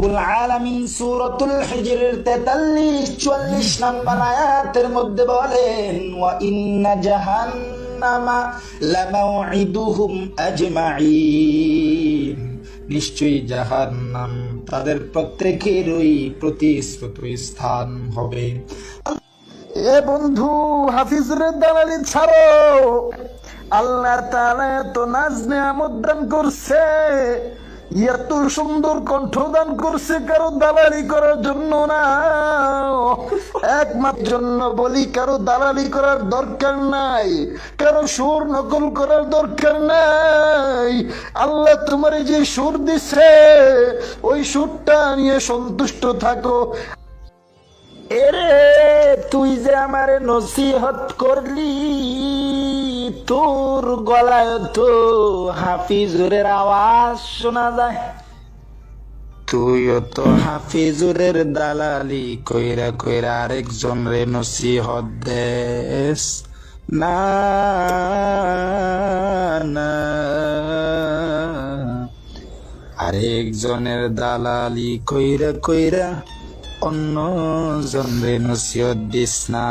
রব্বুল আলামিন সূরাতুল হিজরের 43-44 নম্বর আয়াতের মধ্যে বলেন, ওয়া ইন্না জাহান্নামা লামাউইদুহুম আজমাইন, নিশ্চয়ই জাহান্নাম তাদের প্রত্যেকেরই প্রতিশ্রুত স্থান হবে। এ বন্ধু, হাফিজুরের দালালি ছাড়ো। আল্লাহ তাআলা এত নাজ নিয়ামত দান করছে, এত সুন্দর কণ্ঠ দান করছে, কারো দালালি করার জন্য না, একমাত্র জন্য বলি, কারো দালালি করার দরকার নাই, কারো সুর নকল করার দরকার নাই। আল্লাহ তোমার যে সুর দিছে, ওই সুরটা নিয়ে সন্তুষ্ট থাকো। এরে, তুই যে আমারে নসিহত করলি, তোর গলায় তো হাফিজুরের আওয়াজ শোনা যায়। তুইও তো হাফিজুরের দালালি কইরা কইরা আরেকজন রে নসিহত দেস। না না, আরেকজনের দালালি কইরা কইরা অন্য জনরে নসিহত দিস না।